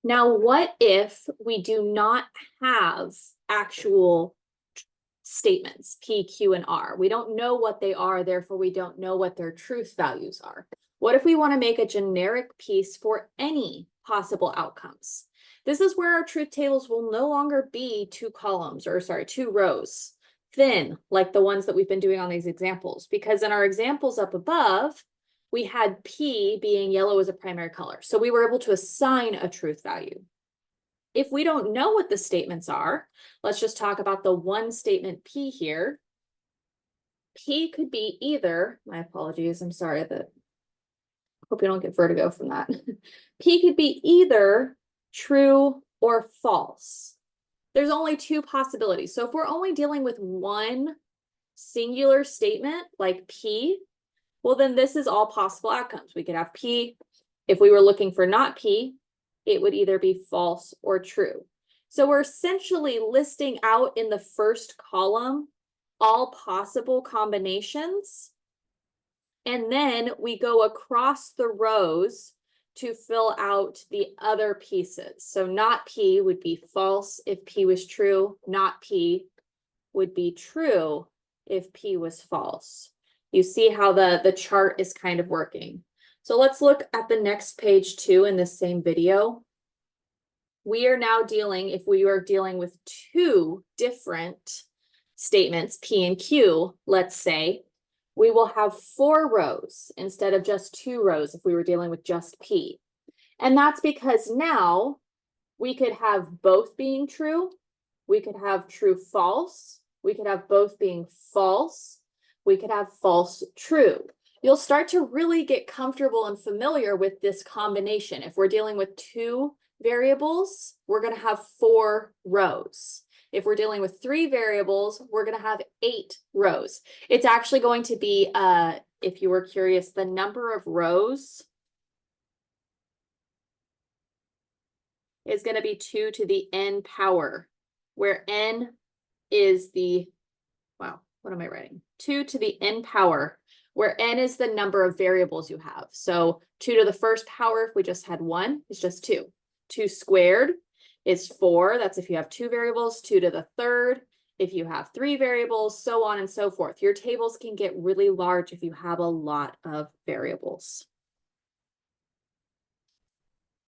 Now, what if we do not have actual statements, P, Q, and R? We don't know what they are, therefore we don't know what their truth values are. What if we want to make a generic piece for any possible outcomes? This is where our truth tables will no longer be two rows, thin, like the ones that we've been doing on these examples, because in our examples up above, we had P being yellow as a primary color. So we were able to assign a truth value. If we don't know what the statements are, let's just talk about the one statement P here. P could be either, my apologies, I'm sorry that, hope you don't get vertigo from that. P could be either true or false. There's only two possibilities. So if we're only dealing with one singular statement like P, well, then this is all possible outcomes. We could have P. If we were looking for not P, it would either be false or true. So we're essentially listing out in the first column all possible combinations. And then we go across the rows to fill out the other pieces. So not P would be false if P was true. Not P would be true if P was false. You see how the chart is kind of working. So let's look at the next page too in this same video. We are now dealing, if we are dealing with two different statements, P and Q, let's say, we will have 4 rows instead of just 2 rows if we were dealing with just P. And that's because now we could have both being true, we could have true false, we could have both being false, we could have false true. You'll start to really get comfortable and familiar with this combination. If we're dealing with 2 variables, we're going to have 4 rows. If we're dealing with 3 variables, we're going to have 8 rows. It's actually going to be, if you were curious, the number of rows is going to be 2 to the n power, where n is the, wow, what am I writing? 2 to the n power, where n is the number of variables you have. So 2 to the first power, if we just had 1, is just 2. 2 squared is 4. That's if you have 2 variables. 2 to the third, if you have 3 variables, so on and so forth. Your tables can get really large if you have a lot of variables.